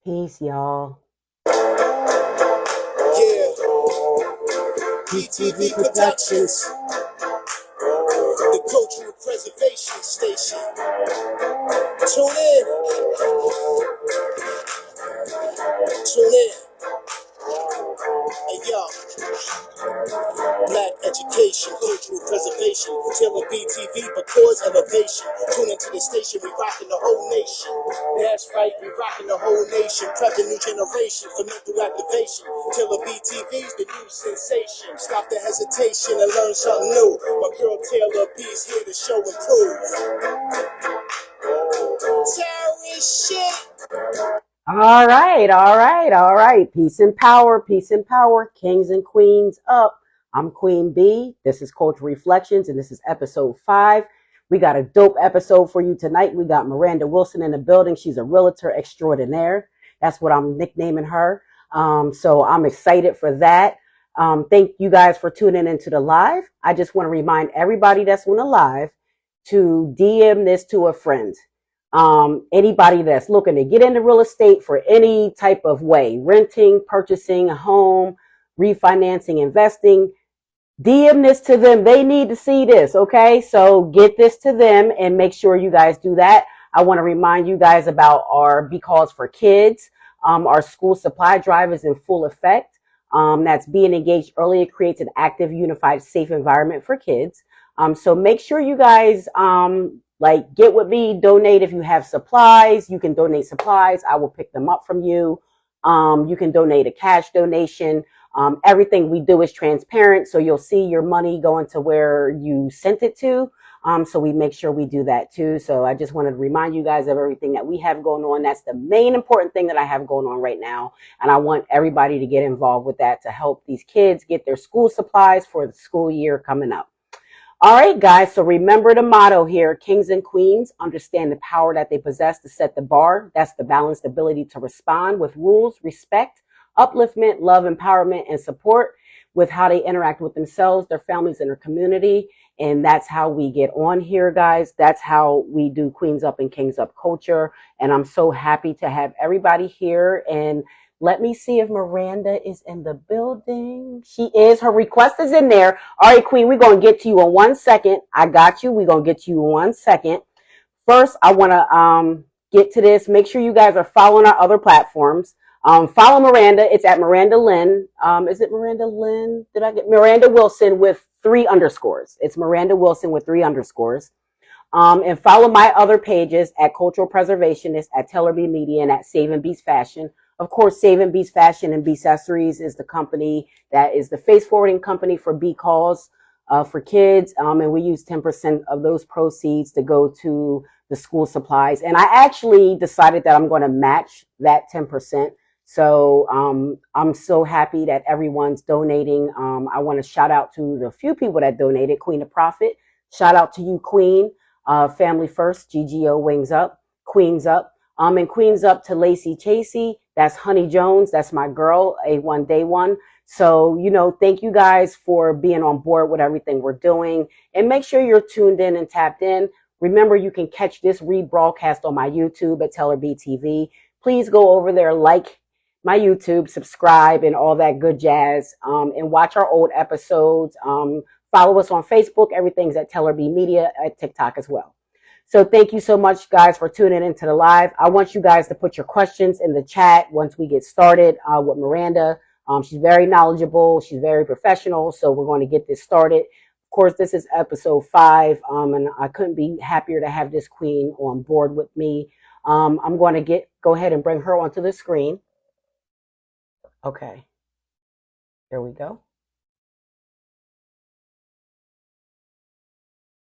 Peace, y'all. Yeah, BTV Productions, the Cultural Preservation Station. Tune in, tune in. Hey yo, Black education, cultural preservation, tailored BTV for cause elevation. Tune into the station, we rockin' the whole nation. That's right, we rockin' the whole nation. Prep the new generation for mental activation. Tailored BTV's the new sensation. Stop the hesitation and learn something new. My girl Taylor B's here to show and prove. Terrorist shit. All right. Peace and power, peace and power. Kings and queens up. I'm Queen B. This is Culture Reflections, and this is episode 5. We got a dope episode for you tonight. We got Miranda Wilson in the building. She's a realtor extraordinaire. That's what I'm nicknaming her. So I'm excited for that. Thank you guys for tuning into the live. I just want to remind everybody that's on the live to DM this to a friend. Anybody that's looking to get into real estate for any type of way, renting, purchasing a home, refinancing, investing, DM this to them. They need to see this. Okay. So get this to them and make sure you guys do that. I want to remind you guys about our Be Calls for Kids. Our school supply drive is in full effect. That's being engaged early. It creates an active, unified, safe environment for kids. So make sure you guys, get with me, donate if you have supplies. You can donate supplies. I will pick them up from you. You can donate a cash donation. Everything we do is transparent, so you'll see your money going to where you sent it to. So we make sure we do that too. So I just wanted to remind you guys of everything that we have going on. That's the main important thing that I have going on right now. And I want everybody to get involved with that to help these kids get their school supplies for the school year coming up. All right, guys. So remember the motto here: Kings and Queens understand the power that they possess to set the bar. That's the balanced ability to respond with rules, respect, upliftment, love, empowerment, and support with how they interact with themselves, their families, and their community. And that's how we get on here, guys. That's how we do Queens Up and Kings Up culture. And I'm so happy to have everybody here. And let me see if Miranda is in the building. She is. Her request is in there. All right, Queen, we're going to get to you in 1 second. I got you. We're going to get to you in 1 second. First, I want to get to this. Make sure you guys are following our other platforms. Follow Miranda. It's at Miranda Lynn. Is it Miranda Lynn? Did I get Miranda Wilson with 3 underscores? It's Miranda Wilson with 3 underscores. And follow my other pages at Cultural Preservationist, at Taylor B Media, and at Save and Beast Fashion. Of course, Save and Beast Fashion and Beast Accessories is the company that is the face forwarding company for B Calls for kids. And we use 10% of those proceeds to go to the school supplies. And I actually decided that I'm going to match that 10%. So I'm so happy that everyone's donating. I want to shout out to the few people that donated. Queen of Profit. Shout out to you, Queen. Family First, GGO Wings Up, Queens Up. And Queens Up to Lacey Chasey. That's Honey Jones. That's my girl, A1 Day One. So, thank you guys for being on board with everything we're doing. And make sure you're tuned in and tapped in. Remember, you can catch this rebroadcast on my YouTube at Teller BTV. Please go over there, like my YouTube, subscribe, and all that good jazz. And watch our old episodes. Follow us on Facebook. Everything's at Teller B Media, at TikTok as well. So thank you so much, guys, for tuning into the live. I want you guys to put your questions in the chat once we get started with Miranda. She's very knowledgeable. She's very professional. So we're going to get this started. Of course, this is episode 5, and I couldn't be happier to have this queen on board with me. I'm going to go ahead and bring her onto the screen. Okay. There we go.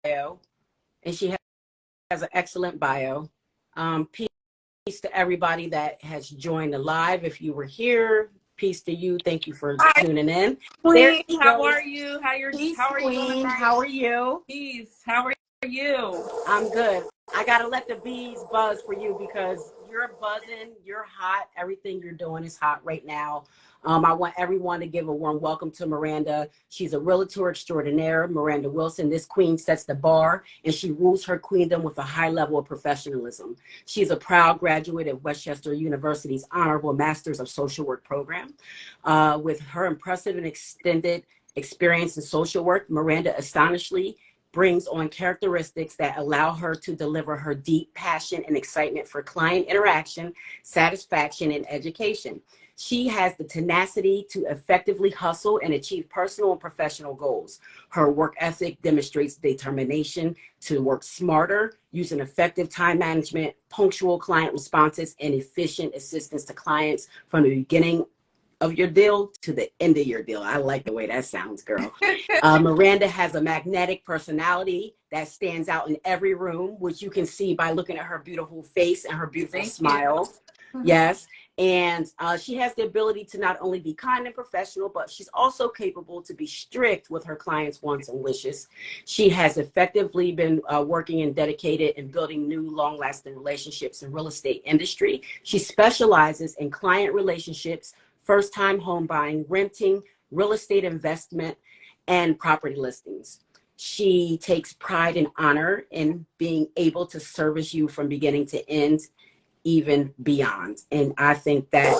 And she has an excellent bio. Peace to everybody that has joined the live. If you were here, peace to you. Thank you for tuning in. Queen, how are you? Peace, how are you? Queen. How are you? Peace. How are you? I'm good. I gotta let the bees buzz for you because you're buzzing, you're hot. Everything you're doing is hot right now. I want everyone to give a warm welcome to Miranda. She's a realtor extraordinaire, Miranda Wilson. This queen sets the bar, and she rules her queendom with a high level of professionalism. She's a proud graduate of Westchester University's Honorable Masters of Social Work program. With her impressive and extended experience in social work, Miranda astonishingly brings on characteristics that allow her to deliver her deep passion and excitement for client interaction, satisfaction, and education. She has the tenacity to effectively hustle and achieve personal and professional goals. Her work ethic demonstrates determination to work smarter, using effective time management, punctual client responses, and efficient assistance to clients from the beginning of your deal to the end of your deal. I like the way that sounds, girl. Miranda has a magnetic personality that stands out in every room, which you can see by looking at her beautiful face and her beautiful smile. Yes. And she has the ability to not only be kind and professional, but she's also capable to be strict with her clients' wants and wishes. She has effectively been working and dedicated in building new long-lasting relationships in real estate industry. She specializes in client relationships, first-time home buying, renting, real estate investment, and property listings. She takes pride and honor in being able to service you from beginning to end, even beyond. And I think that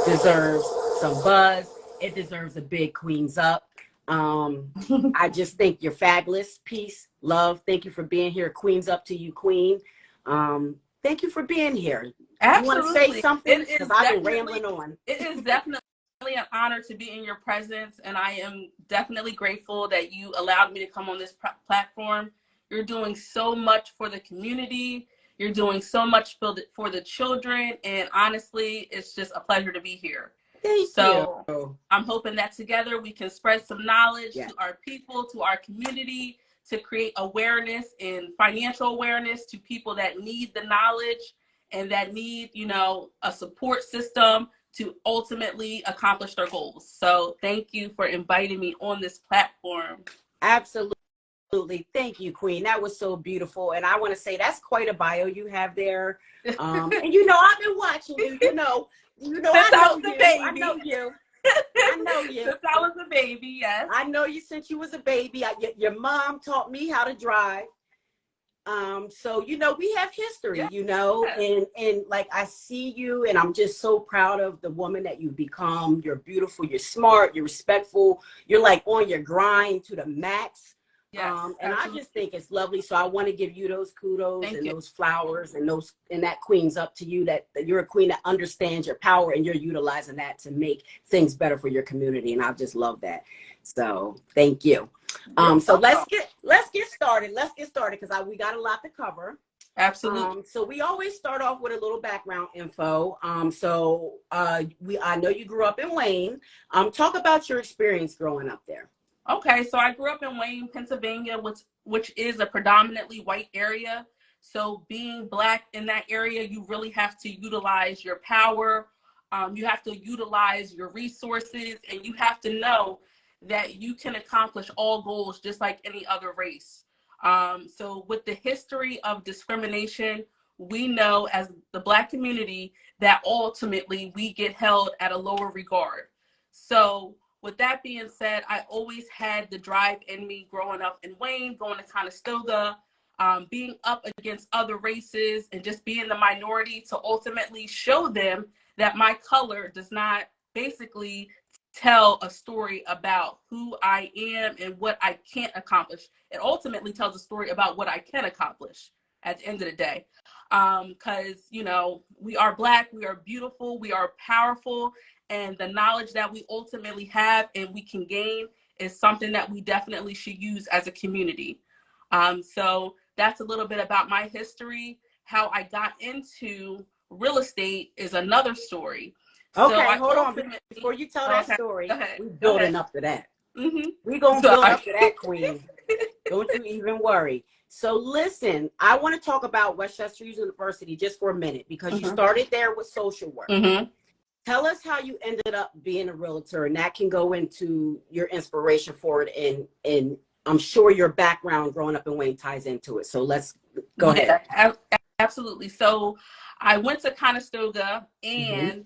deserves some buzz. It deserves a big Queenz up. I just think you're fabulous. Peace, love. Thank you for being here. Queenz up to you, Queen. Thank you for being here. Absolutely. You want to say something? Because I've been rambling on. It is definitely an honor to be in your presence, and I am definitely grateful that you allowed me to come on this platform. You're doing so much for the community. You're doing so much for the children, and honestly, it's just a pleasure to be here. Thank you. I'm hoping that together we can spread some knowledge to our people, to our community, to create awareness and financial awareness to people that need the knowledge and that need, you know, a support system to ultimately accomplish their goals. So thank you for inviting me on this platform. Absolutely. Thank you, Queen. That was so beautiful. And I want to say that's quite a bio you have there. And you know, I've been watching you, you know, Since I was a baby. I know you. I know you. Since I was a baby, yes. I know you since you was a baby. Your mom taught me how to drive. So, you know, we have history, you know, and like I see you and I'm just so proud of the woman that you've become. You're beautiful, you're smart, you're respectful, you're like on your grind to the max. Yes, and I just think it's lovely. So I want to give you those kudos those flowers and that Queen's up to you that you're a queen that understands your power and you're utilizing that to make things better for your community. And I just love that. So thank you. So let's get started. Let's get started because we got a lot to cover. Absolutely. So we always start off with a little background info. I know you grew up in Wayne. Talk about your experience growing up there. Okay, so I grew up in Wayne, Pennsylvania, which is a predominantly white area. So being Black in that area, you really have to utilize your power. You have to utilize your resources, and you have to know that you can accomplish all goals just like any other race. So with the history of discrimination, we know as the Black community that ultimately we get held at a lower regard. So with that being said, I always had the drive in me growing up in Wayne, going to Conestoga, being up against other races and just being the minority to ultimately show them that my color does not basically tell a story about who I am and what I can't accomplish. It ultimately tells a story about what I can accomplish at the end of the day. Because, you know, we are Black, we are beautiful, we are powerful, and the knowledge that we ultimately have and we can gain is something that we definitely should use as a community. So that's a little bit about my history. How I got into real estate is another story. Okay, so hold on. Before you tell that story, we're building up to that. Mm-hmm. We're going to build up to that, Queen. Don't you even worry. So listen, I want to talk about Westchester University just for a minute because you started there with social work. Tell us how you ended up being a realtor, and that can go into your inspiration for it. And I'm sure your background growing up in Wayne ties into it. So let's go ahead. Absolutely. So I went to Conestoga, and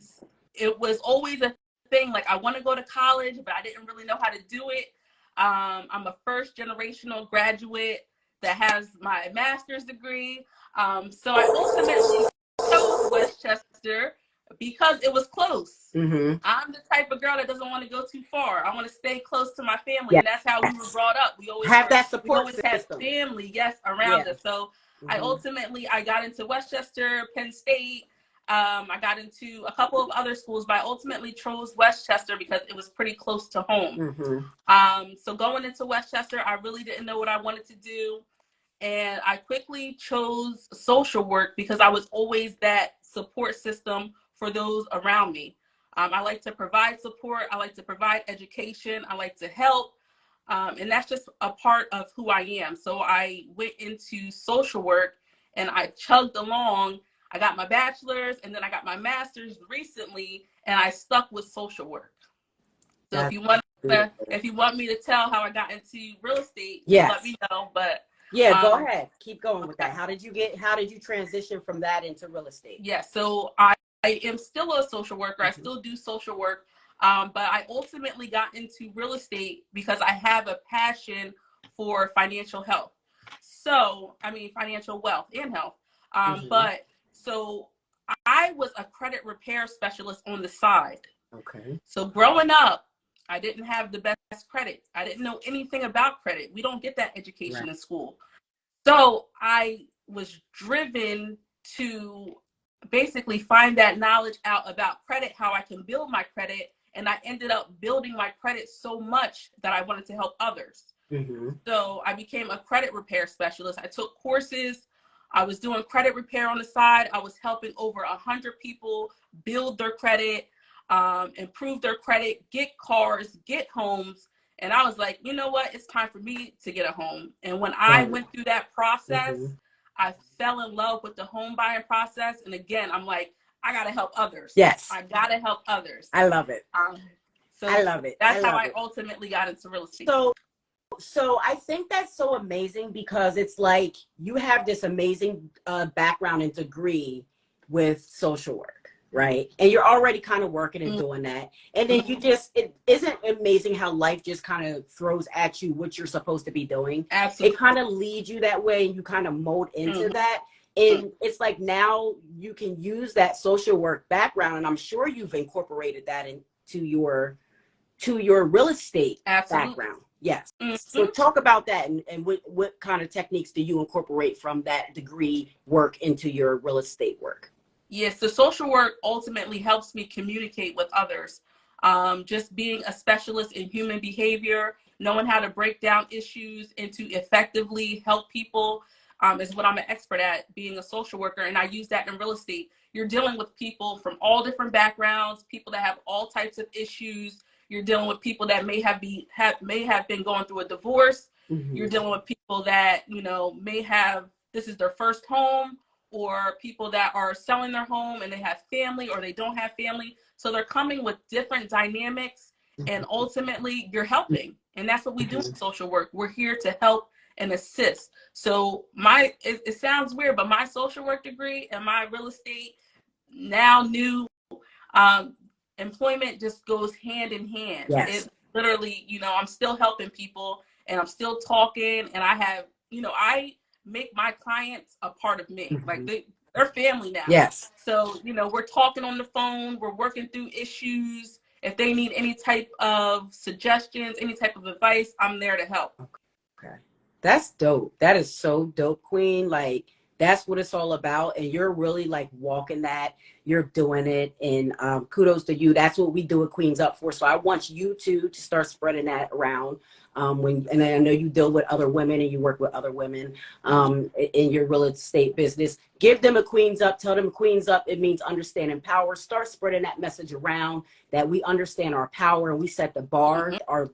it was always a thing. Like, I want to go to college, but I didn't really know how to do it. I'm a first generational graduate that has my master's degree. So I ultimately chose Westchester because it was close. I'm the type of girl that doesn't want to go too far. I want to stay close to my family, and that's how we were brought up. We always have that support. We always had family, around us. So I got into Westchester, Penn State. I got into a couple of other schools, but I ultimately chose Westchester because it was pretty close to home. So going into Westchester, I really didn't know what I wanted to do. And I quickly chose social work because I was always that support system for those around me. I like to provide support. I like to provide education. I like to help. And that's just a part of who I am. So I went into social work and I chugged along. I got my bachelor's and then I got my master's recently, and I stuck with social work. So if you want me to tell how I got into real estate, let me know. But go ahead. Keep going with that. How did you transition from that into real estate? So I am still a social worker. I still do social work. But I ultimately got into real estate because I have a passion for financial health. So, financial wealth and health. But so I was a credit repair specialist on the side. Okay. So growing up, I didn't have the best credit. I didn't know anything about credit. We don't get that education in school. So I was driven to basically find that knowledge out about credit, how I can build my credit. And I ended up building my credit so much that I wanted to help others. So I became a credit repair specialist. I took courses. I was doing credit repair on the side. I was helping over 100 people build their credit, improve their credit, get cars, get homes. And I was like, you know what? It's time for me to get a home. And when I went through that process, I fell in love with the home buying process. And again, I'm like, I got to help others. Yes. I got to help others. I love it. So I love it. That's how I ultimately got into real estate. So I think that's so amazing because it's like you have this amazing background and degree with social work, right? And you're already kind of working and doing that. And then it isn't amazing how life just kind of throws at you what you're supposed to be doing. Absolutely. It kind of leads you that way and you kind of mold into that. And it's like now you can use that social work background, and I'm sure you've incorporated that into your real estate background. Yes. So talk about that and what kind of techniques do you incorporate from that degree work into your real estate work? Yes, the social work ultimately helps me communicate with others. Just being a specialist in human behavior, knowing how to break down issues and to effectively help people is what I'm an expert at, being a social worker. And I use that in real estate. You're dealing with people from all different backgrounds, people that have all types of issues. You're dealing with people that may have been going through a divorce. You're dealing with people that, may have, this is their first home, or people that are selling their home and they have family or they don't have family. So they're coming with different dynamics, and ultimately you're helping. And that's what we do in social work. We're here to help and assist. So it sounds weird, but my social work degree and my real estate new employment just goes hand in hand. Yes. It literally, I'm still helping people and I'm still talking, and I have, I make my clients a part of me. Like they're family now. Yes. So, we're talking on the phone, we're working through issues. If they need any type of suggestions, any type of advice, I'm there to help. Okay. That's dope. That is so dope, Queen. Like, that's what it's all about. And you're really like walking that. You're doing it. And kudos to you. That's what we do at Queenz Up For. So I want you to start spreading that around. And I know you deal with other women and you work with other women in your real estate business. Give them a Queenz Up. Tell them Queenz Up. It means understanding power. Start spreading that message around, that we understand our power and we set the bar, our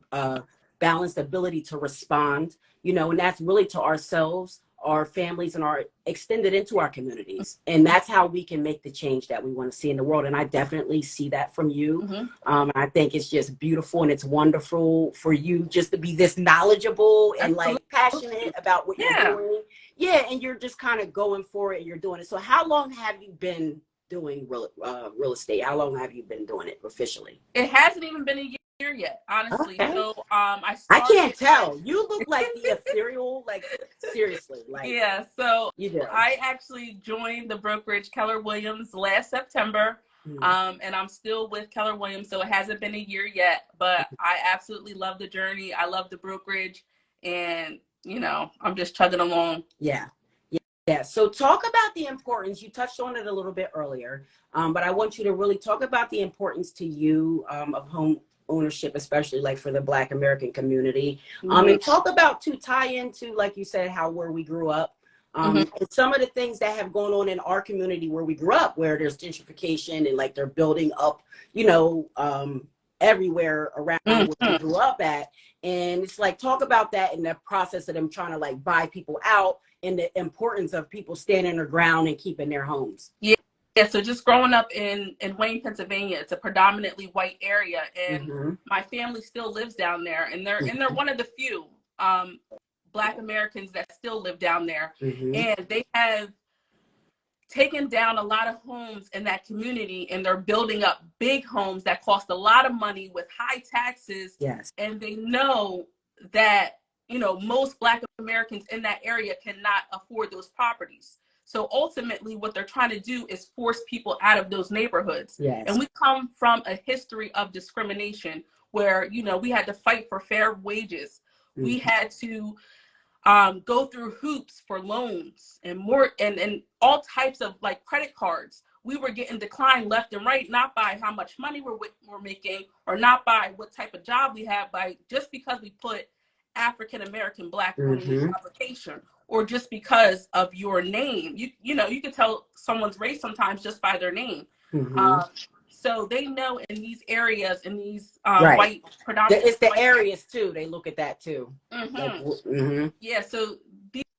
balanced ability to respond, and that's really to ourselves, our families and are extended into our communities. And that's how we can make the change that we want to see in the world. And I definitely see that from you. I think it's just beautiful, and it's wonderful for you just to be this knowledgeable and like passionate about what you're doing. Yeah, and you're just kind of going for it, and you're doing it. So how long have you been doing real estate? How long have you been doing it officially? It hasn't even been a year yet, honestly. Okay. So I can't tell. You look like the ethereal, like seriously, like yeah. So you do. I actually joined the brokerage Keller Williams last September, and I'm still with Keller Williams. So it hasn't been a year yet, but I absolutely love the journey. I love the brokerage, and you know, I'm just chugging along. Yeah. Yeah. So talk about the importance. You touched on it a little bit earlier, but I want you to really talk about the importance to you of home ownership, especially like for the Black American community. And talk about to tie into, like you said, where we grew up. And some of the things that have gone on in our community where we grew up, where there's gentrification and like they're building up, you know, everywhere around where we grew up at. And it's like, talk about that in the process of them trying to like buy people out, and the importance of people standing their ground and keeping their homes. Yeah. So just growing up in Wayne, Pennsylvania, it's a predominantly white area, and my family still lives down there, and they're one of the few Black Americans that still live down there, and they have taken down a lot of homes in that community, and they're building up big homes that cost a lot of money with high taxes. Yes. And they know that, you know, most Black Americans in that area cannot afford those properties. So ultimately what they're trying to do is force people out of those neighborhoods. Yes. And we come from a history of discrimination where, you know, we had to fight for fair wages. We had to go through hoops for loans and more, and all types of like credit cards. We were getting declined left and right, not by how much money we're making, or not by what type of job we have, by just because we put African American Black on the application, or just because of your name. You know, you can tell someone's race sometimes just by their name. So they know in these areas, in these white predominantly, it's the areas too. They look at that too. Yeah. So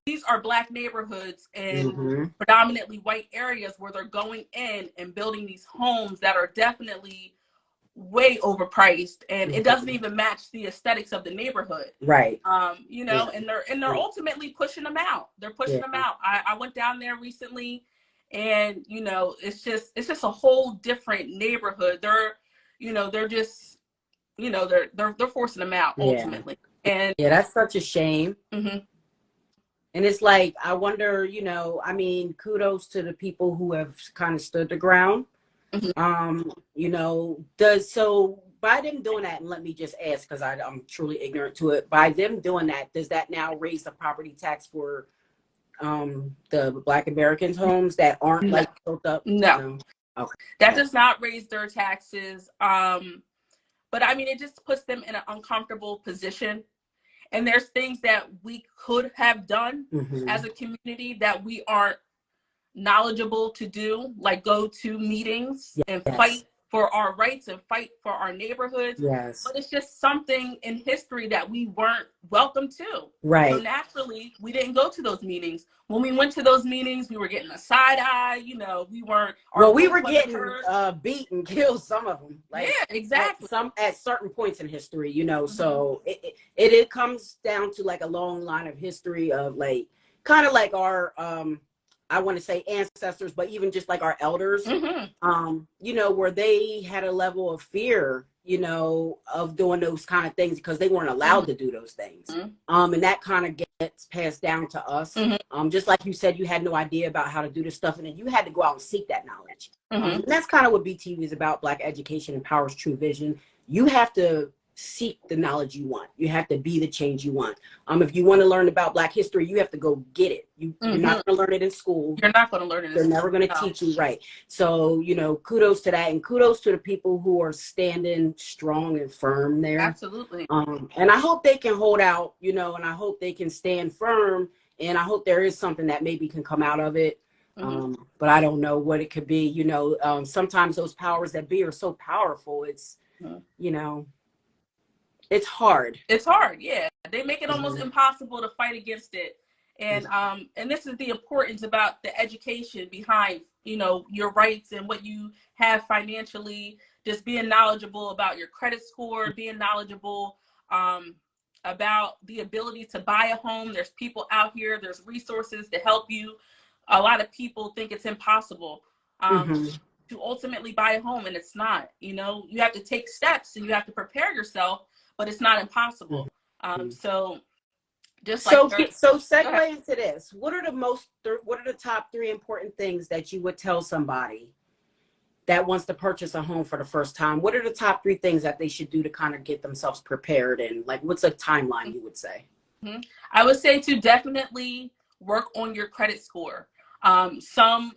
these are Black neighborhoods and predominantly white areas where they're going in and building these homes that are definitely way overpriced, and it doesn't even match the aesthetics of the neighborhood. Right. You know, and they're ultimately pushing them out. They're pushing them out. I went down there recently, and you know, it's just a whole different neighborhood. They're just, you know, they're forcing them out ultimately. And that's such a shame. And it's like, I wonder, you know, I mean, kudos to the people who have kind of stood the ground. You know, so by them doing that, and let me just ask, because I'm truly ignorant to it, by them doing that, does that now raise the property tax for the Black Americans' homes that aren't like built up? No. Okay. That does not raise their taxes. But I mean, it just puts them in an uncomfortable position. And there's things that we could have done as a community that we aren't knowledgeable to do, like go to meetings and fight for our rights and fight for our neighborhoods. But it's just something in history that we weren't welcome to. So naturally, we didn't go to those meetings. When we went to those meetings, we were getting a side eye. You know, we weren't. We were getting beat and killed. Some of them. Like, exactly. At certain points in history, you know. So it comes down to like a long line of history of like kind of like our I want to say ancestors, but even just like our elders, you know, where they had a level of fear, you know, of doing those kind of things because they weren't allowed to do those things. And that kind of gets passed down to us. Just like you said, you had no idea about how to do this stuff, and then you had to go out and seek that knowledge. And that's kind of what BTV is about. Black education empowers true vision. You have to seek the knowledge you want. You have to be the change you want. If you want to learn about Black history, you have to go get it. You're not going to learn it in school. You're not going to learn it in school. They're never going to teach you, right? So, you know, kudos to that, and kudos to the people who are standing strong and firm there. Absolutely. And I hope they can hold out, you know, and I hope they can stand firm, and I hope there is something that maybe can come out of it. But I don't know what it could be. You know, sometimes those powers that be are so powerful. It's, you know, it's hard. It's hard, yeah. They make it almost impossible to fight against it. And this is the importance about the education behind, you know, your rights and what you have financially, just being knowledgeable about your credit score, being knowledgeable about the ability to buy a home. There's people out here, there's resources to help you. A lot of people think it's impossible to ultimately buy a home, and it's not. You know, you have to take steps and you have to prepare yourself, but it's not impossible. So just So, like so segue into this. What are the top 3 important things that you would tell somebody that wants to purchase a home for the first time? What are the top 3 things that they should do to kind of get themselves prepared? And like, what's a timeline you would say? I would say to definitely work on your credit score. Some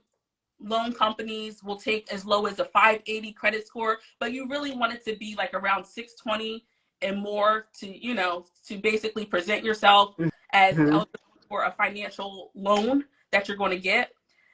loan companies will take as low as a 580 credit score, but you really want it to be like around 620 and more to, you know, to basically present yourself as eligible for a financial loan that you're going to get.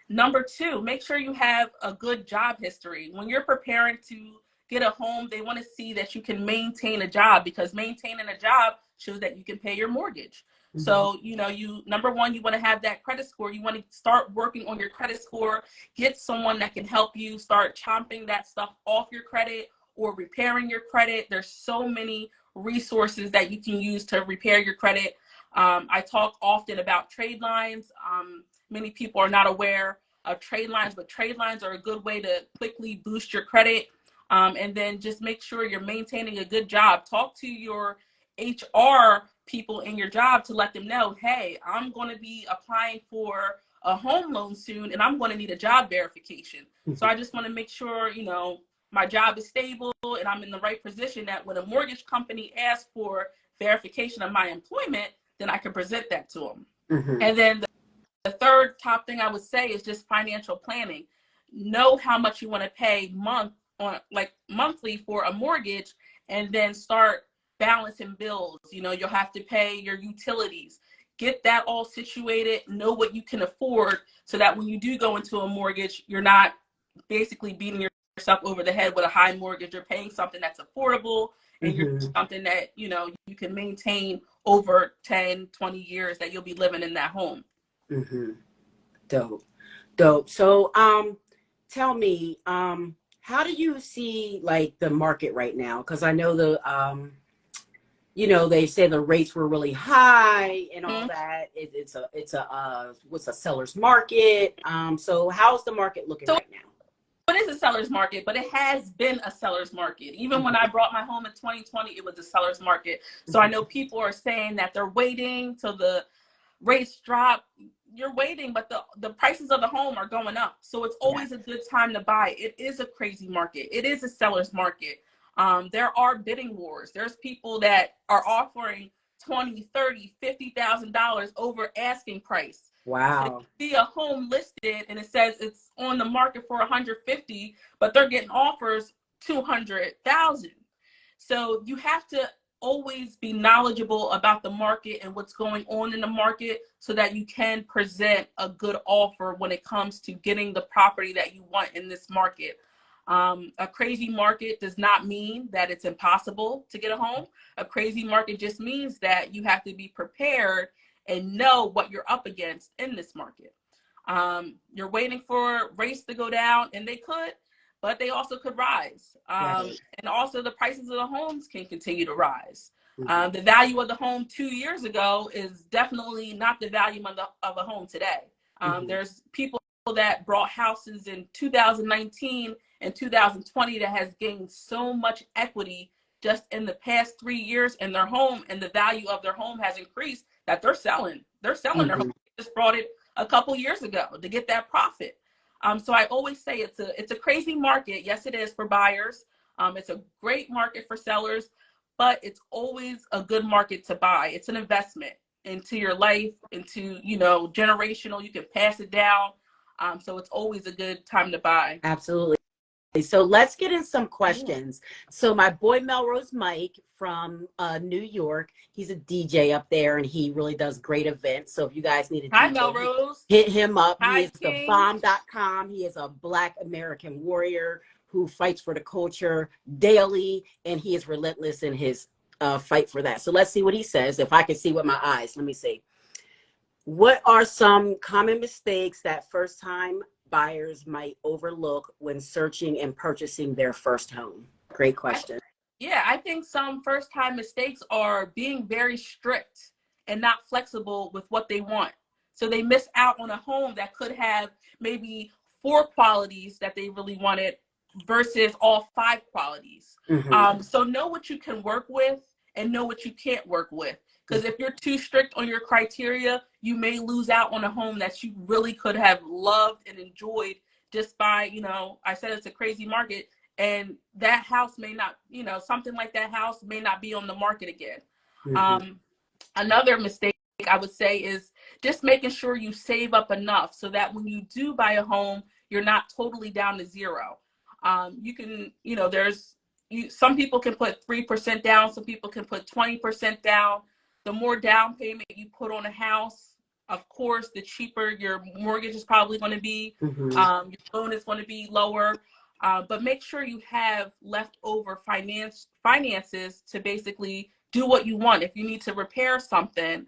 Number 2, make sure you have a good job history. When you're preparing to get a home, they want to see that you can maintain a job, because maintaining a job shows that you can pay your mortgage. So, you know, number 1, you want to have that credit score. You want to start working on your credit score, get someone that can help you start chomping that stuff off your credit or repairing your credit. There's so many resources that you can use to repair your credit. I talk often about trade lines. Many people are not aware of trade lines, but trade lines are a good way to quickly boost your credit. And then just make sure you're maintaining a good job. Talk to your HR people in your job to let them know, hey, I'm going to be applying for a home loan soon, and I'm going to need a job verification. So I just want to make sure, you know, my job is stable and I'm in the right position, that when a mortgage company asks for verification of my employment, then I can present that to them. And then the third top thing I would say is just financial planning. Know how much you want to pay monthly for a mortgage, and then start balancing bills. You know, you'll have to pay your utilities. Get that all situated, know what you can afford, so that when you do go into a mortgage, you're not basically beating yourself over the head with a high mortgage. You're paying something that's affordable, and you're something that, you know, you can maintain over 10, 20 years that you'll be living in that home. Dope. So, tell me, how do you see like the market right now? Because I know you know, they say the rates were really high and all that. It's a seller's market. So how's the market looking right now? It is a seller's market, but it has been a seller's market. Even when I brought my home in 2020, it was a seller's market. So I know people are saying that they're waiting till the rates drop. You're waiting, but the prices of the home are going up. So it's always a good time to buy. It is a crazy market. It is a seller's market. There are bidding wars. There's people that are offering $20,000, $30,000, $50,000 over asking price. Wow. So you see a home listed and it says it's on the market for 150, but they're getting offers 200,000. So you have to always be knowledgeable about the market and what's going on in the market, so that you can present a good offer when it comes to getting the property that you want in this market. A crazy market does not mean that it's impossible to get a home. A crazy market just means that you have to be prepared and know what you're up against in this market. You're waiting for rates to go down, and they could, but they also could rise. And also the prices of the homes can continue to rise. The value of the home 2 years ago is definitely not the value of a home today. There's people that brought houses in 2019 and 2020 that has gained so much equity just in the past 3 years in their home, and the value of their home has increased, that they're selling their home. They just brought it a couple years ago to get that profit. So I always say it's a crazy market. Yes, it is for buyers. It's a great market for sellers, but it's always a good market to buy. It's an investment into your life, into, you know, generational. You can pass it down. So it's always a good time to buy. Absolutely. So let's get in some questions. So my boy Melrose Mike from New York, he's a DJ up there, and he really does great events. So if you guys need a Hi, DJ, Melrose. hit him up. Hi, He is Kingz. thebomb.com. He is a Black American warrior who fights for the culture daily, and he is relentless in his fight for that. So let's see what he says. If I can see with my eyes, let me see. What are some common mistakes that first-time buyers might overlook when searching and purchasing their first home? Great question. Yeah, I think some first time mistakes are being very strict and not flexible with what they want. So they miss out on a home that could have maybe four qualities that they really wanted versus all five qualities. So know what you can work with and know what you can't work with. Because if you're too strict on your criteria, you may lose out on a home that you really could have loved and enjoyed just by, I said it's a crazy market, and that house may not, something like that house may not be on the market again. Another mistake I would say is just making sure you save up enough so that when you do buy a home, you're not totally down to zero. You can, some people can put 3% down, some people can put 20% down. The more down payment you put on a house, of course, the cheaper your mortgage is probably going to be. Your loan is going to be lower. But make sure you have leftover finances to basically do what you want. If you need to repair something,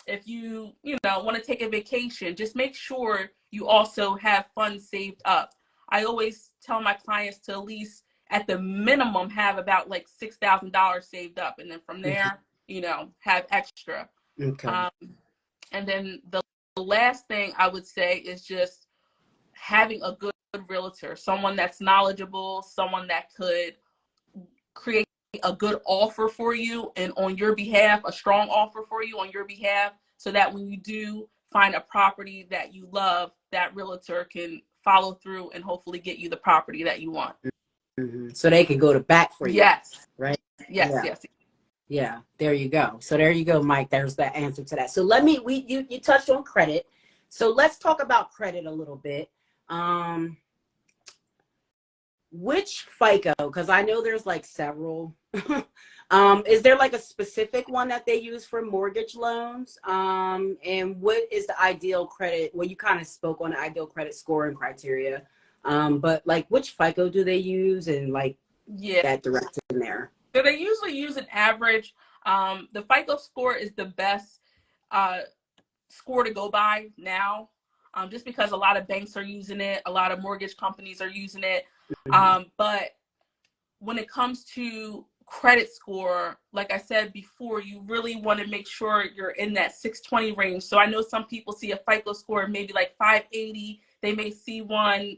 if you want to take a vacation, just make sure you also have funds saved up. I always tell my clients to at least at the minimum have about like $6,000 saved up, and then from there, have extra. Okay. And then the last thing I would say is just having a good realtor, someone that's knowledgeable, someone that could create a good offer for you and on your behalf, a strong offer for you on your behalf, so that when you do find a property that you love, that realtor can follow through and hopefully get you the property that you want. So they can go to bat for you. Yes. Right? Yes. Yeah, there you go. So there you go, Mike. There's the answer to that. So you touched on credit. So let's talk about credit a little bit. Which FICO, because I know there's like several. Is there like a specific one that they use for mortgage loans? And what is the ideal credit? Well, you kind of spoke on the ideal credit scoring criteria. But like which FICO do they use, and like that direction there? So they usually use an average. The FICO score is the best score to go by now, just because a lot of banks are using it, a lot of mortgage companies are using it. But when it comes to credit score, like I said before, you really want to make sure you're in that 620 range. So I know some people see a FICO score maybe like 580. They may see one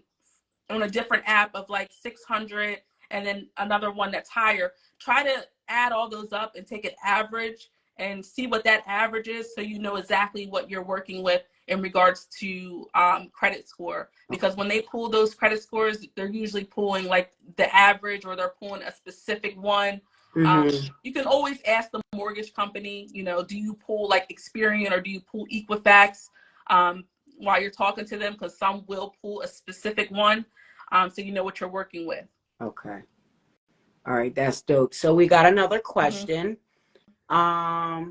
on a different app of like 600, and then another one that's higher. Try to add all those up and take an average and see what that average is, so you know exactly what you're working with in regards to credit score. Because when they pull those credit scores, they're usually pulling like the average, or they're pulling a specific one. You can always ask the mortgage company, do you pull like Experian or do you pull Equifax while you're talking to them, because some will pull a specific one, so you know what you're working with. Okay. All right, that's dope. So we got another question. Let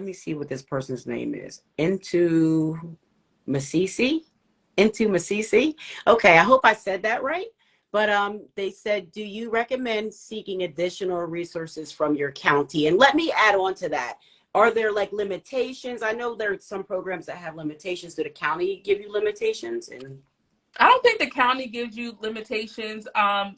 me see what this person's name is. Into Masisi. Okay, I hope I said that right. But they said, do you recommend seeking additional resources from your county? And let me add on to that. Are there like limitations? I know there are some programs that have limitations. Do the county give you limitations? And I don't think the county gives you limitations.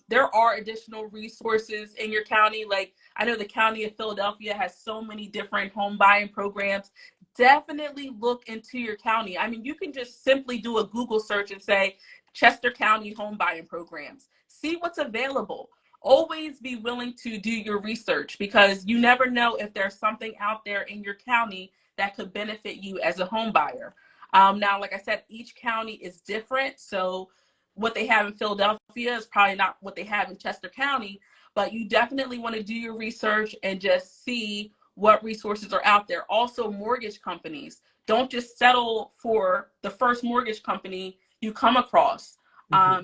There are additional resources in your county. Like I know the county of Philadelphia has so many different home buying programs. Definitely look into your county. I mean, you can just simply do a Google search and say Chester County home buying programs. See what's available. Always be willing to do your research, because you never know if there's something out there in your county that could benefit you as a home buyer. Now, like I said, each county is different. So what they have in Philadelphia is probably not what they have in Chester County, but you definitely want to do your research and just see what resources are out there. Also, mortgage companies. Don't just settle for the first mortgage company you come across.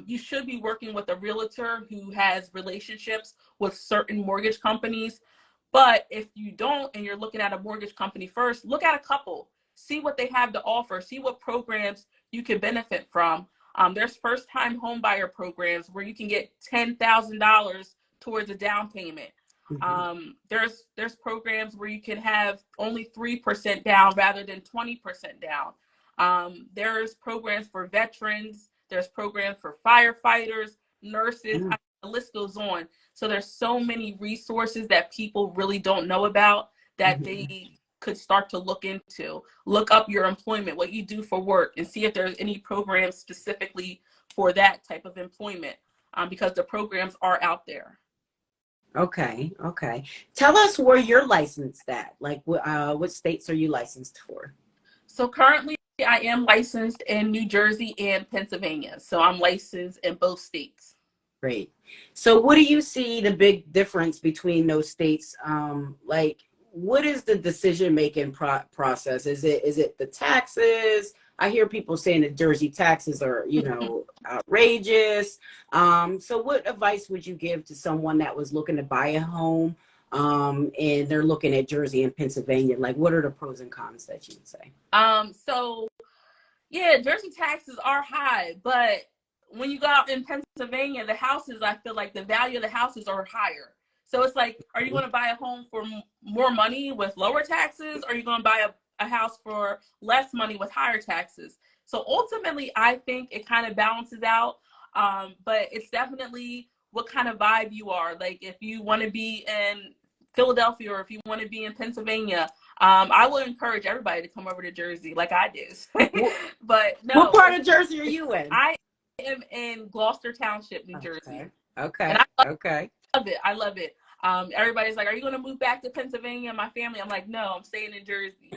You should be working with a realtor who has relationships with certain mortgage companies. But if you don't, and you're looking at a mortgage company first, look at a couple. See what they have to offer. See what programs you can benefit from. There's first-time homebuyer programs where you can get $10,000 towards a down payment. There's programs where you can have only 3% down rather than 20% down. There's programs for veterans. There's programs for firefighters, nurses. The list goes on. So there's so many resources that people really don't know about that they could start to look into. Look up your employment, what you do for work, and see if there's any programs specifically for that type of employment, because the programs are out there. Okay. Okay. Tell us where you're licensed at. Like, what states are you licensed for? So currently I am licensed in New Jersey and Pennsylvania. So I'm licensed in both states. Great. So what do you see the big difference between those states? Like, what is the decision-making process? Is it the taxes? I hear people saying that Jersey taxes are, you know, outrageous. So what advice would you give to someone that was looking to buy a home, and they're looking at Jersey and Pennsylvania? Like, what are the pros and cons that you would say? So yeah, Jersey taxes are high, but when you go out in Pennsylvania, the houses, I feel like the value of the houses are higher. So it's like, are you going to buy a home for more money with lower taxes? Or are you going to buy a house for less money with higher taxes? So ultimately, I think it kind of balances out. But it's definitely what kind of vibe you are. Like, if you want to be in Philadelphia or if you want to be in Pennsylvania, I would encourage everybody to come over to Jersey like I do. But no. What part of Jersey are you in? I am in Gloucester Township, New Jersey. Okay. And I love it. I love it. Everybody's like, are you going to move back to Pennsylvania, my family? I'm like, no, I'm staying in Jersey.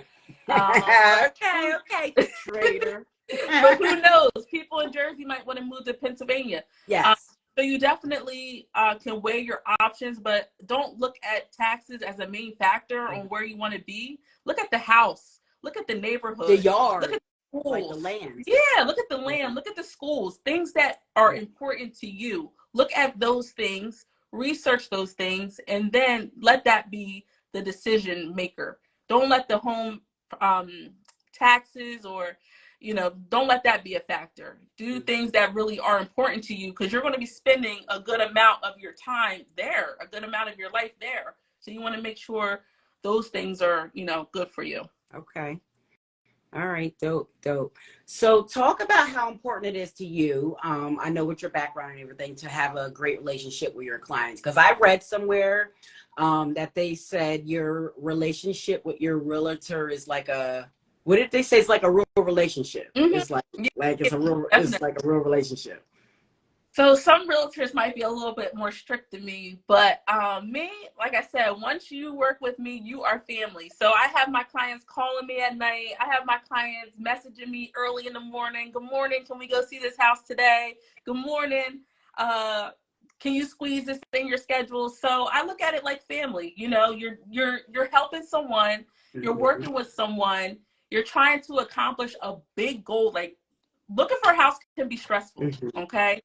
Okay, traitor. But who knows? People in Jersey might want to move to Pennsylvania. Yes. So you definitely can weigh your options, but don't look at taxes as a main factor on where you want to be. Look at the house. Look at the neighborhood. The yard. Look at the schools. Like the land. Yeah, look at the land. Look at the schools. Things that are important to you. Look at those things. Research those things, and then let that be the decision maker. Don't let the home taxes or, you know, don't let that be a factor. Do things that really are important to you, because you're going to be spending a good amount of your time there, a good amount of your life there. So you want to make sure those things are, you know, good for you. Okay. All right. Dope. So talk about how important it is to you. I know with your background and everything, to have a great relationship with your clients. Because I read somewhere that they said your relationship with your realtor is like a, what did they say? It's like a real relationship. It's like it's like a real relationship. So some realtors might be a little bit more strict than me, but me, like I said, once you work with me, you are family. So I have my clients calling me at night. I have my clients messaging me early in the morning. Good morning. Can we go see this house today? Good morning. Can you squeeze this in your schedule? So I look at it like family. You know, you're helping someone. You're working with someone. You're trying to accomplish a big goal. Like, looking for a house can be stressful. Okay.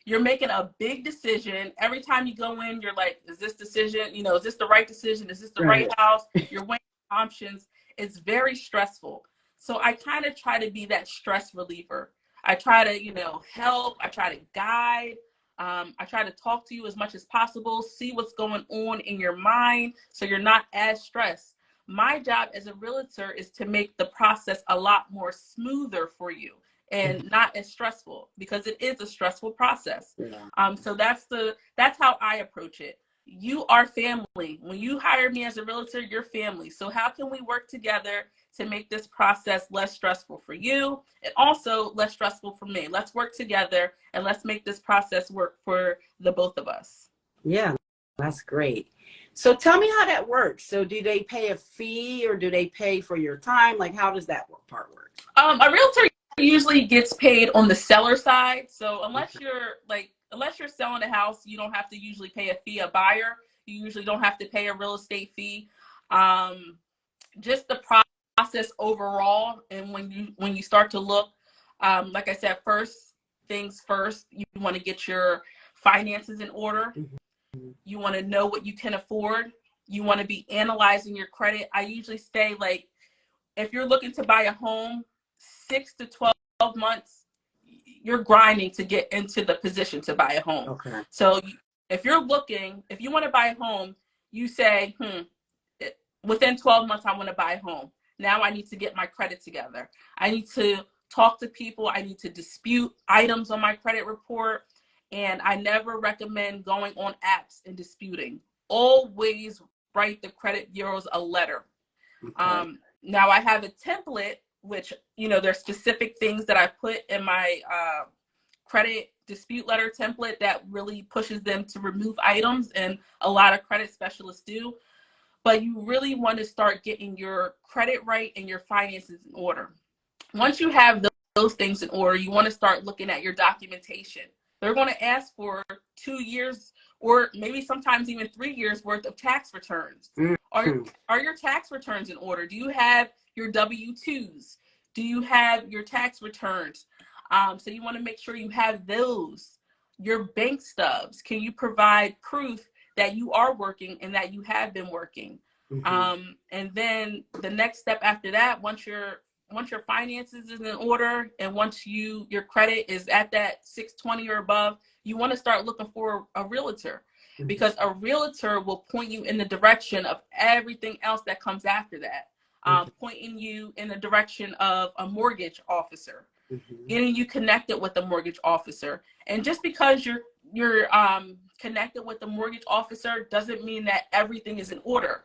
You're making a big decision. Every time you go in, you're like, is this decision, you know, is this the right decision? Is this the right house? You're weighing options. It's very stressful. So I kind of try to be that stress reliever. I try to, you know, help. I try to guide. I try to talk to you as much as possible, see what's going on in your mind so you're not as stressed. My job as a realtor is to make the process a lot more smoother for you and not as stressful, because it is a stressful process. So that's how I approach it. You are family. When you hire me as a realtor, you're family. So how can we work together to make this process less stressful for you and also less stressful for me? Let's work together and let's make this process work for the both of us. Yeah, that's great. So tell me how that works. So do they pay a fee or do they pay for your time? Like, how does that part work? A realtor usually gets paid on the seller side. So unless you're selling a house, you don't have to usually pay a fee. A buyer, you usually don't have to pay a real estate fee. Just the process overall. And when you start to look, like I said, first things first, you want to get your finances in order. You want to know what you can afford. You want to be analyzing your credit. I usually say, like, if you're looking to buy a home, 6 to 12 months, you're grinding to get into the position to buy a home. So if you want to buy a home, you say, within 12 months, I want to buy a home. Now I need to get my credit together. I need to talk to people. I need to dispute items on my credit report. And I never recommend going on apps and disputing. Always write the credit bureaus a letter. Okay. Now I have a template, which, there's specific things that I put in my credit dispute letter template that really pushes them to remove items, and a lot of credit specialists do. But you really want to start getting your credit right and your finances in order. Once you have those things in order, you want to start looking at your documentation. They're going to ask for 2 years or maybe sometimes even 3 years worth of tax returns. Mm-hmm. Are your tax returns in order? Do you have your W-2s? Do you have your tax returns? So you want to make sure you have those. Your bank stubs. Can you provide proof that you are working and that you have been working? Mm-hmm. And then the next step after that, once your finances is in order and once your credit is at that 620 or above, you want to start looking for a realtor, mm-hmm. because a realtor will point you in the direction of everything else that comes after that, pointing you in the direction of a mortgage officer, mm-hmm. getting you connected with a mortgage officer. And just because you're connected with a mortgage officer doesn't mean that everything is in order.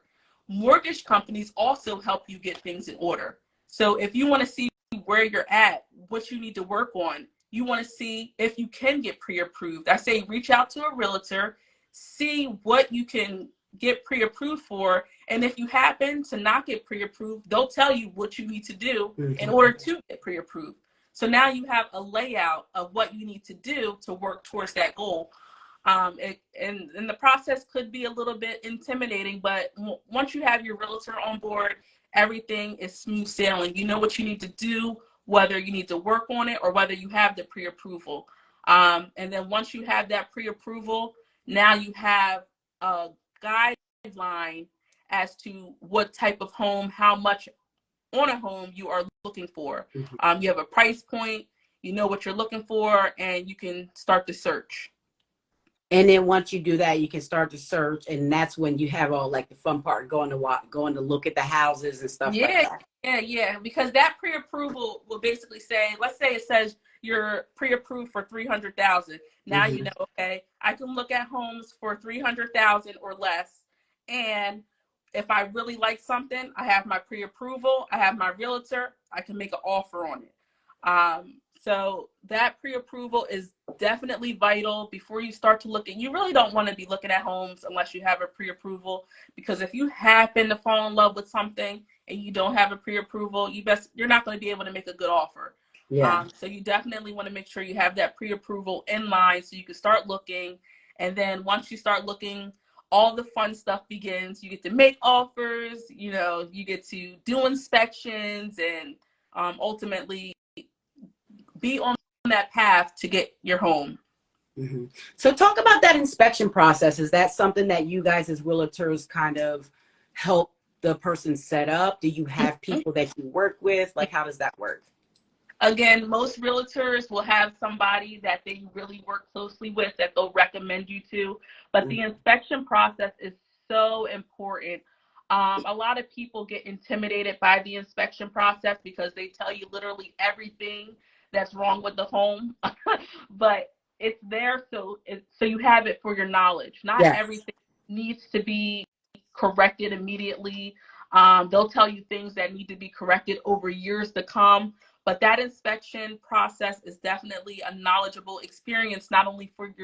Mortgage companies also help you get things in order. So if you want to see where you're at, what you need to work on, you want to see if you can get pre-approved. I say reach out to a realtor, see what you can get pre-approved for. And if you happen to not get pre-approved, they'll tell you what you need to do, mm-hmm. in order to get pre-approved. So now you have a layout of what you need to do to work towards that goal. And the process could be a little bit intimidating, but once you have your realtor on board, everything is smooth sailing. You know what you need to do, whether you need to work on it or whether you have the pre-approval. And then once you have that pre-approval, now you have a guideline as to what type of home, how much on a home you are looking for. Mm-hmm. You have a price point, you know what you're looking for, and you can start the search. And then once you do that, you can start to search, and that's when you have all like the fun part, going to look at the houses and stuff like that. Yeah. Because that pre-approval will basically say, let's say it says you're pre-approved for $300,000. Now, mm-hmm. Okay, I can look at homes for $300,000 or less, and if I really like something, I have my pre-approval, I have my realtor, I can make an offer on it. So that pre-approval is definitely vital before you start to look at. You really don't want to be looking at homes unless you have a pre-approval, because if you happen to fall in love with something and you don't have a pre-approval, you're not going to be able to make a good offer. Yeah. So you definitely want to make sure you have that pre-approval in line so you can start looking. And then once you start looking, all the fun stuff begins. You get to make offers, you get to do inspections, and ultimately be on that path to get your home. Mm-hmm. So talk about that inspection process. Is that something that you guys as realtors kind of help the person set up? Do you have people that you work with? Like, how does that work? Again, most realtors will have somebody that they really work closely with that they'll recommend you to. But the inspection process is so important. A lot of people get intimidated by the inspection process because they tell you literally everything that's wrong with the home. But it's there so you have it for your knowledge. Not everything needs to be corrected immediately. They'll tell you things that need to be corrected over years to come. But that inspection process is definitely a knowledgeable experience, not only for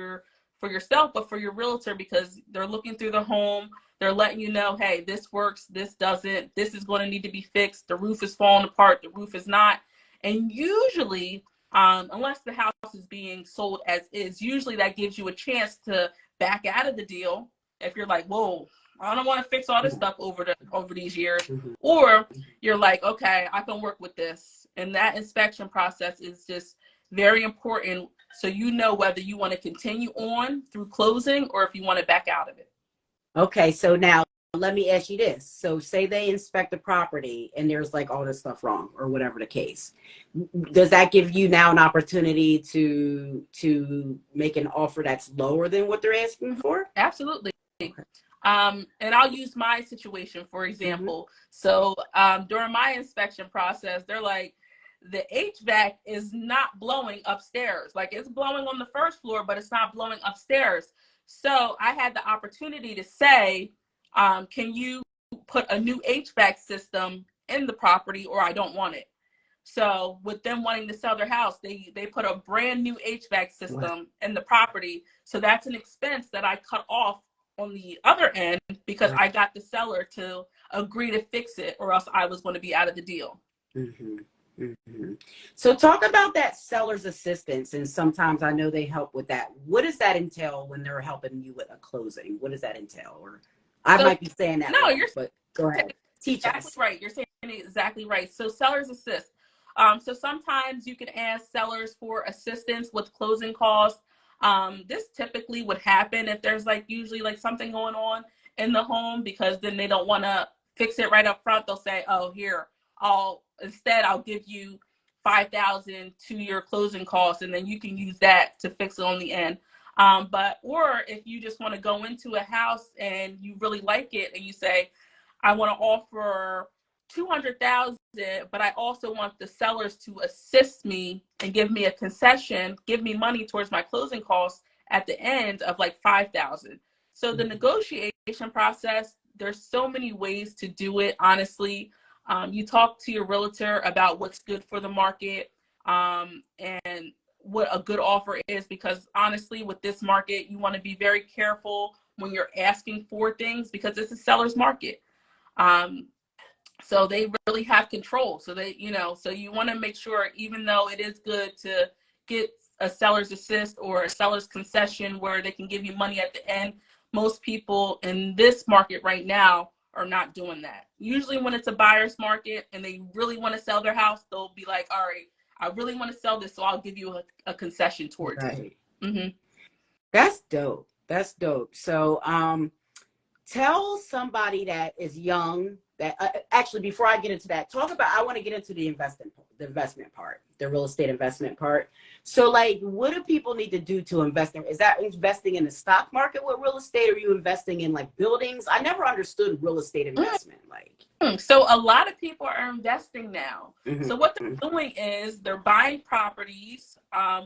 yourself, but for your realtor, because they're looking through the home. They're letting you know, hey, this works, this doesn't, this is going to need to be fixed. The roof is falling apart, the roof is not. And usually, unless the house is being sold as is, usually that gives you a chance to back out of the deal. If you're like, whoa, I don't want to fix all this stuff over these years. Mm-hmm. Or you're like, okay, I can work with this. And that inspection process is just very important, so you know whether you want to continue on through closing or if you want to back out of it. Okay, so now let me ask you this. So say they inspect the property and there's like all this stuff wrong or whatever the case. Does that give you now an opportunity to make an offer that's lower than what they're asking for? Absolutely. And I'll use my situation, for example. So during my inspection process, they're like, the HVAC is not blowing upstairs. Like, it's blowing on the first floor, but it's not blowing upstairs. So I had the opportunity to say, can you put a new HVAC system in the property, or I don't want it. So with them wanting to sell their house, they put a brand new HVAC system in the property. So that's an expense that I cut off on the other end because I got the seller to agree to fix it, or else I was going to be out of the deal. So talk about that seller's assistance, and sometimes I know they help with that. What does that entail when they're helping you with a closing? What does that entail? Or I might be saying that wrong, but go ahead. Teach us. Right. You're saying it exactly right. So sellers assist. So sometimes you can ask sellers for assistance with closing costs. This typically would happen if there's usually something going on in the home, because then they don't want to fix it right up front. They'll say, oh, here, I'll give you $5,000 to your closing costs, and then you can use that to fix it on the end. Or if you just want to go into a house and you really like it and you say, I want to offer $200,000, but I also want the sellers to assist me and give me a concession, give me money towards my closing costs at the end of $5,000. So the negotiation process, there's so many ways to do it. Honestly, you talk to your realtor about what's good for the market, and what a good offer is, because honestly, with this market, you want to be very careful when you're asking for things, because it's a seller's market. So they really have control. So so you want to make sure, even though it is good to get a seller's assist or a seller's concession where they can give you money at the end, most people in this market right now are not doing that. Usually when it's a buyer's market and they really want to sell their house, they'll be like, all right, I really want to sell this, so I'll give you a concession towards it. That's dope. That's dope. So tell somebody that is young that actually, before I get into that, I want to get into the investment part, the real estate investment part. So what do people need to do to invest in? Is that investing in the stock market with real estate? Or are you investing in buildings? I never understood real estate investment. So a lot of people are investing now. So what they're doing is they're buying properties,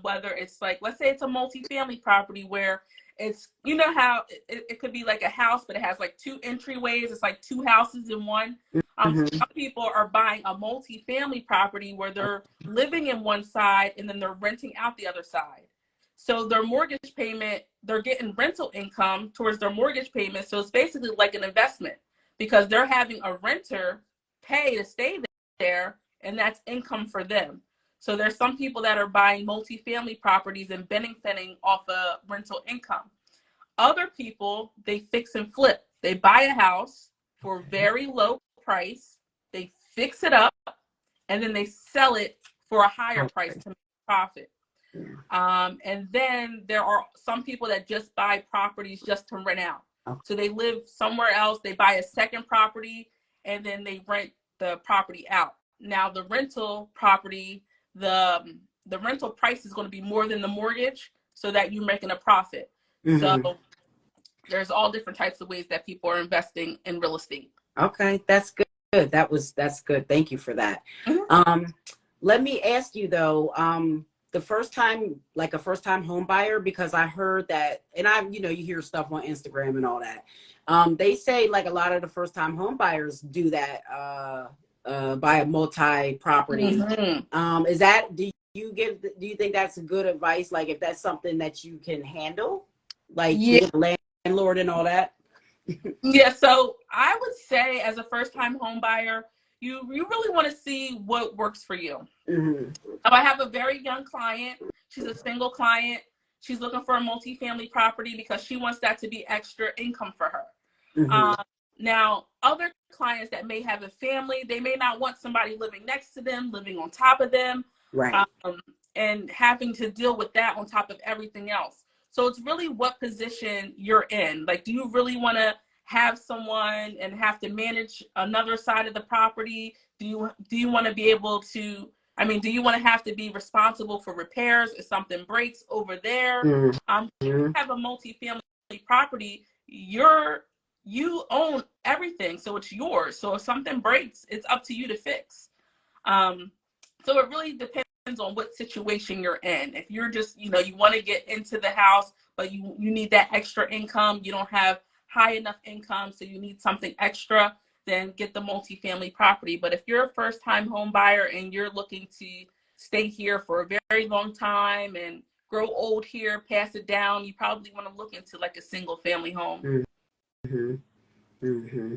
whether it's let's say it's a multifamily property where it's, how it could be a house, but it has 2 entryways. It's 2 houses in one. Some people are buying a multifamily property where they're living in one side and then they're renting out the other side. So their mortgage payment, they're getting rental income towards their mortgage payment. So it's basically like an investment, because they're having a renter pay to stay there, and that's income for them. So there's some people that are buying multifamily properties and benefiting off of rental income. Other people, they fix and flip. They buy a house for a very low price, they fix it up, and then they sell it for a higher price to make a profit. And then there are some people that just buy properties just to rent out. So they live somewhere else, they buy a second property, and then they rent the property out. Now the rental property, the rental price is going to be more than the mortgage, so that you're making a profit. So there's all different types of ways that people are investing in real estate. Okay, that's good. That's good. Thank you for that. Let me ask you though, the first time, a first time home buyer, because I heard that, and you hear stuff on Instagram and all that. They say a lot of the first time home buyers do that, buy a multi-property. Is that, do you think that's good advice? If that's something that you can handle, being a landlord and all that? Yeah, so I would say as a first-time home buyer, you really want to see what works for you. I have a very young client. She's a single client. She's looking for a multifamily property because she wants that to be extra income for her. Now, other clients that may have a family, they may not want somebody living next to them, living on top of them, and having to deal with that on top of everything else. So it's really what position you're in. Do you really want to have someone and have to manage another side of the property? Do you want to be able to, do you want to have to be responsible for repairs if something breaks over there? If you have a multifamily property, you're you own everything, so it's yours. So if something breaks, it's up to you to fix. So it really depends on what situation you're in. If you're just, you know, you want to get into the house, but you need that extra income, you don't have high enough income, so you need something extra, then get the multifamily property. But if you're a first-time home buyer and you're looking to stay here for a very long time and grow old here, pass it down, you probably want to look into like a single family home. Mm-hmm. Mm-hmm.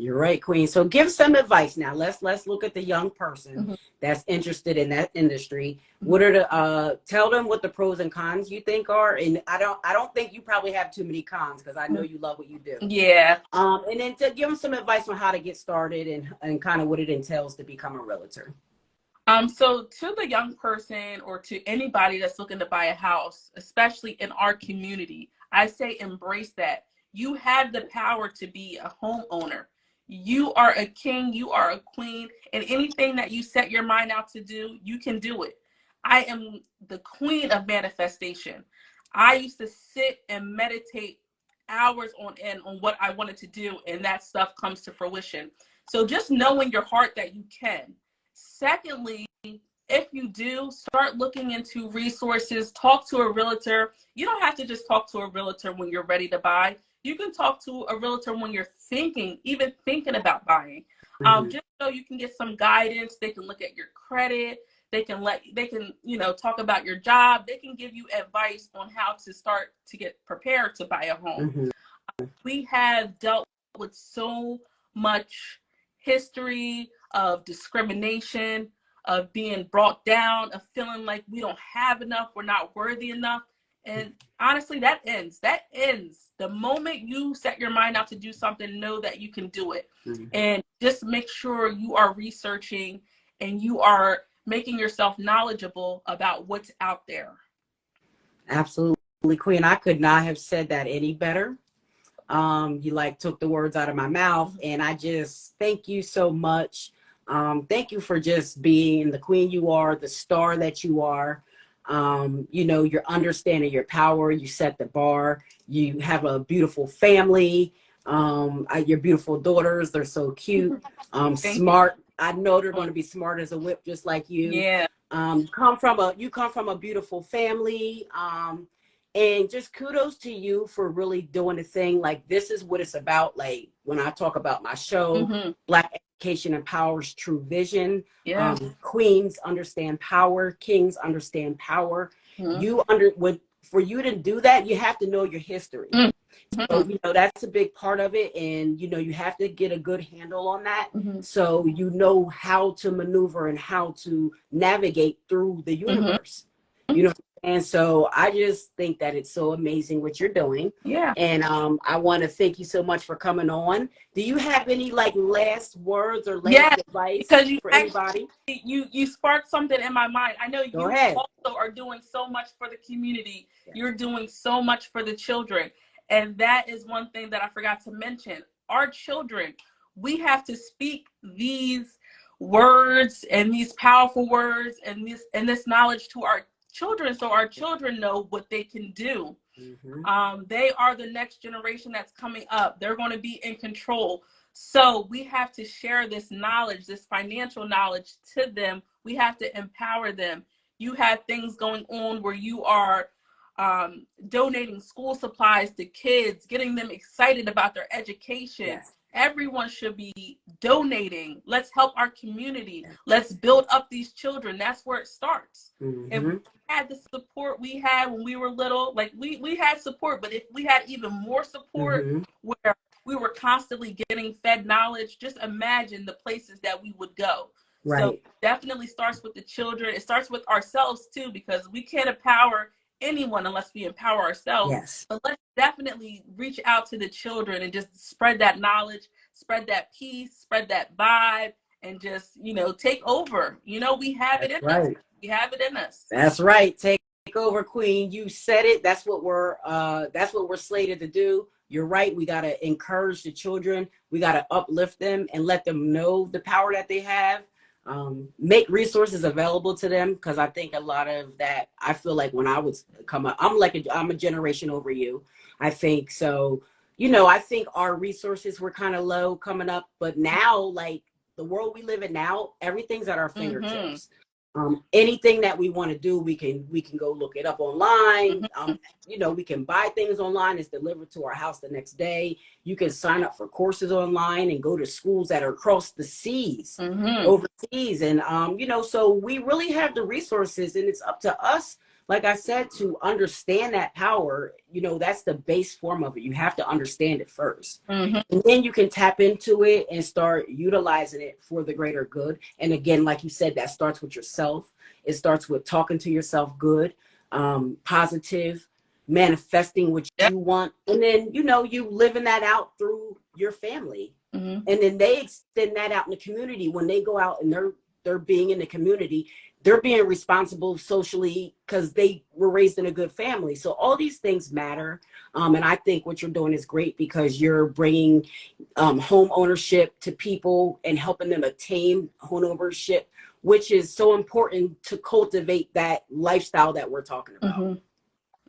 You're right, Queen. So give some advice now. Let's look at the young person that's interested in that industry. What are the tell them what the pros and cons you think are? And I don't think you probably have too many cons, because I know you love what you do. Yeah. And then to give them some advice on how to get started and kind of what it entails to become a realtor. So to the young person or to anybody that's looking to buy a house, especially in our community, I say embrace that. You have the power to be a homeowner. You are a king, you are a queen, and anything that you set your mind out to do, you can do it. I am the queen of manifestation. I used to sit and meditate hours on end on what I wanted to do, and that stuff comes to fruition. So just know in your heart that you can. Secondly, if you do, start looking into resources, talk to a realtor. You don't have to just talk to a realtor when you're ready to buy. You can talk to a realtor when you're even thinking about buying. Just so you can get some guidance. They can look at your credit. They can talk about your job. They can give you advice on how to start to get prepared to buy a home. We have dealt with so much history of discrimination, of being brought down, of feeling like we don't have enough, we're not worthy enough. And honestly, that ends. The moment you set your mind out to do something, know that you can do it. And just make sure you are researching and you are making yourself knowledgeable about what's out there. Absolutely, Queen. I could not have said that any better. You took the words out of my mouth, and I just thank you so much. Thank you for just being the queen you are, the star that you are. You're understanding your power. You set the bar. You have a beautiful family. Your beautiful daughters, they're so cute. Smart. I know they're going to be smart as a whip, just like you. Yeah. You come from a beautiful family. And just kudos to you for really doing the thing. Like, this is what it's about. Like, when I talk about my show, Black Education Empowers True Vision. Yeah. Queens understand power. Kings understand power. For you to do that, you have to know your history. So, that's a big part of it. And, you have to get a good handle on that. So you know how to maneuver and how to navigate through the universe. And so I just think that it's so amazing what you're doing. Yeah. And I want to thank you so much for coming on. Do you have any last words or last advice for anybody? You sparked something in my mind. I know you also are doing so much for the community. Yeah. You're doing so much for the children. And that is one thing that I forgot to mention. Our children, we have to speak these words and these powerful words and this knowledge to our children, so our children know what they can do. They are the next generation that's coming up. They're going to be in control. So we have to share this knowledge, this financial knowledge to them. We have to empower them. You have things going on where you are donating school supplies to kids, getting them excited about their education. Yes. Everyone should be donating. Let's help our community. Let's build up these children. That's where it starts. If we had the support we had when we were little, we had support, but if we had even more support where we were constantly getting fed knowledge, just imagine the places that we would go. Right. So definitely starts with the children. It starts with ourselves too, because we can't empower anyone unless we empower ourselves. Yes. But let's definitely reach out to the children and just spread that knowledge, spread that peace, spread that vibe, and just, take over. We have it in us. We have it in us. That's right. Take over, Queen. You said it. That's what we're slated to do. You're right. We got to encourage the children. We got to uplift them and let them know the power that they have. Make resources available to them, because I think a lot of that, I feel like when I was come up, I'm a generation over you, I think. So you know, I think our resources were kind of low coming up, but now, like the world we live in now, everything's at our fingertips. Anything that we want to do, we can go look it up online. You know, we can buy things online. It's delivered to our house the next day. You can sign up for courses online and go to schools that are across the seas, overseas. And, you know, so we really have the resources, and it's up to us, like I said, to understand that power. You know, that's the base form of it. You have to understand it first. And then you can tap into it and start utilizing it for the greater good. And again, like you said, that starts with yourself. It starts with talking to yourself good, positive, manifesting what you want. And then, you know, you living that out through your family. And then they extend that out in the community. When they go out and they're being in the community, they're being responsible socially because they were raised in a good family. So all these things matter. And I think what you're doing is great, because you're bringing home ownership to people and helping them attain home ownership, which is so important to cultivate that lifestyle that we're talking about.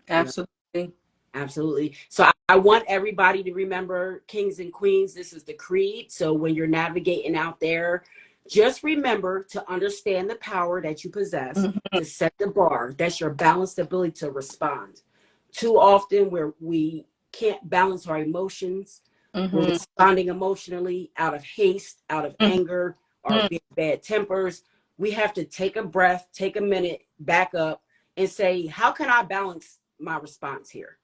Absolutely. You know? Absolutely. So I want everybody to remember, Kings and Queens, this is the creed. So when you're navigating out there, just remember to understand the power that you possess, to set the bar. That's your balanced ability to respond. Too often where we can't balance our emotions, we're responding emotionally out of haste, out of anger, or bad tempers. We have to take a breath, take a minute, back up, and say, how can I balance my response here?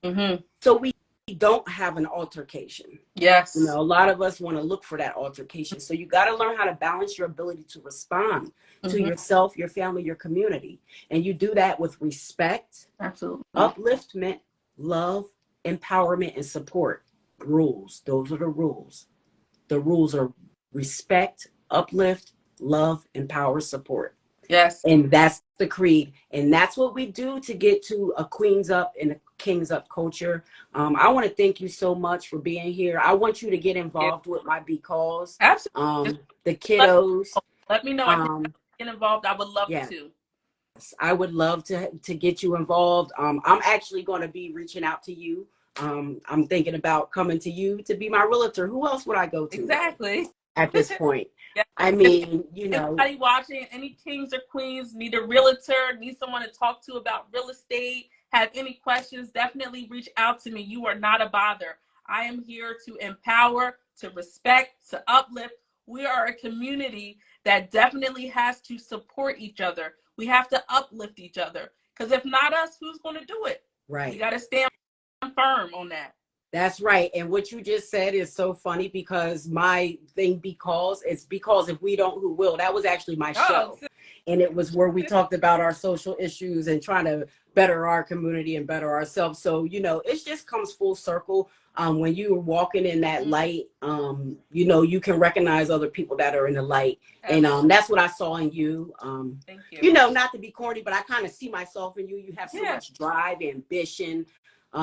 So we don't have an altercation. Yes. You know, a lot of us want to look for that altercation. So you got to learn how to balance your ability to respond to yourself, your family, your community. And you do that with respect, upliftment, love, empowerment, and support. Rules. Those are the rules. The rules are respect, uplift, love, empower, support. Yes. And that's the creed. And that's what we do to get to a Queens Up and a Kings Up culture. I want to thank you so much for being here. I want you to get involved with my Be Calls. Absolutely. The kiddos. Let me know. I can get involved. I would love to. I would love to get you involved. I'm actually going to be reaching out to you. I'm thinking about coming to you to be my realtor. Who else would I go to? Exactly. At this point. I mean, you know. Anybody watching, any kings or queens, need a realtor, need someone to talk to about real estate, have any questions, definitely reach out to me. You are not a bother. I am here to empower, to respect, to uplift. We are a community that definitely has to support each other. We have to uplift each other, because if not us, who's going to do it? Right. You got to stand firm on that. That's right. And what you just said is so funny, because my thing, because if we don't, who will? That was actually my show. And it was where we talked about our social issues and trying to better our community and better ourselves. So, you know, it just comes full circle. When you're walking in that light, you know, you can recognize other people that are in the light. And that's what I saw in you. Thank you. You know, not to be corny, but I kind of see myself in you. You have so much drive, ambition.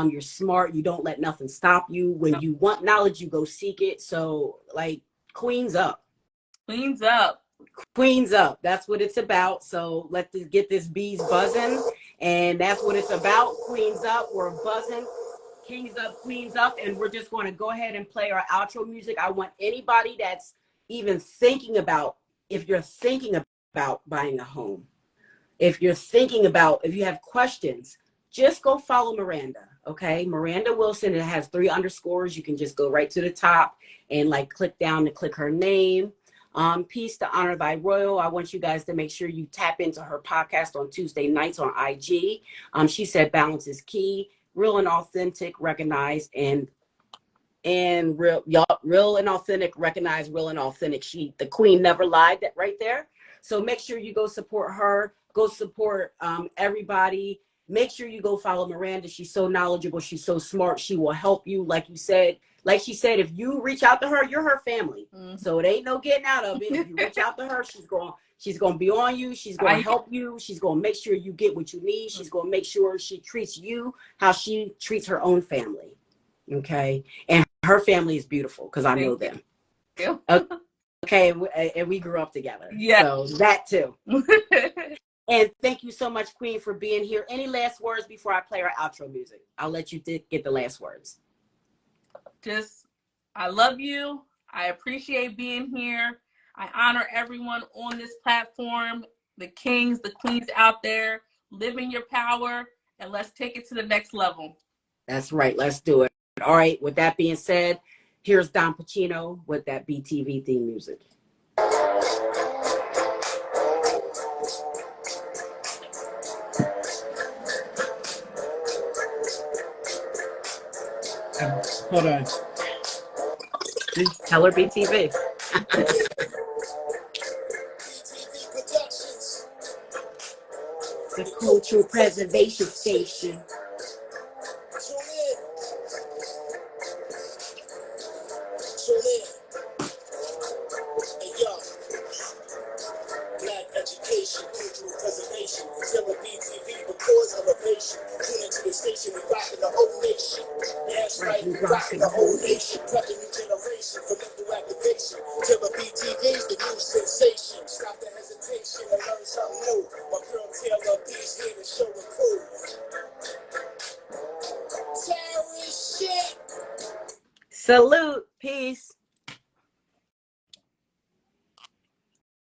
You're smart. You don't let nothing stop you. When you want knowledge, you go seek it. So, like, Queens Up. Queens Up. Queens Up. That's what it's about. So let's get this bees buzzing. And that's what it's about. Queens Up. We're buzzing. Kings Up, Queens Up. And we're just going to go ahead and play our outro music. I want anybody that's even thinking about, if you're thinking about buying a home, if you're thinking about, if you have questions, just go follow Miranda. Okay, Miranda Wilson. It has 3 underscores. You can just go right to the top and like click down to click her name. Peace to Honor Thy Royal. I want you guys to make sure you tap into her podcast on Tuesday nights on IG. She said balance is key, real and authentic, recognized, and real, y'all, real and authentic, recognized, real and authentic. The queen never lied. That right there. So make sure you go support her. Go support everybody. Make sure you go follow Miranda. She's so knowledgeable. She's so smart. She will help you. Like you said, like she said, if you reach out to her, you're her family. So it ain't no getting out of it. If you reach out to her, she's going to be on you. She's going to help you. She's going to make sure you get what you need. She's going to make sure she treats you how she treats her own family. Okay. And her family is beautiful, because I know them. Okay. And we grew up together. Yeah. So that too. And thank you so much, Queen, for being here. Any last words before I play our outro music? I'll let you get the last words. I love you. I appreciate being here. I honor everyone on this platform, the kings, the queens out there. Live in your power, and let's take it to the next level. That's right. Let's do it. All right. With that being said, here's Don Pacino with that BTV theme music. Hold on. Tell her BTV. The Cultural Preservation Station. Black education, cultural preservation, until BTV, because elevation. Tune into the station, we rockin' the whole nation. That's right, we rockin' the whole nation. Prepping new generation for mental activation. Till the BTV's the new sensation. Stop the hesitation and learn something new. My girl Taylor B's here to show and prove. Terrorist shit. Salute. Peace.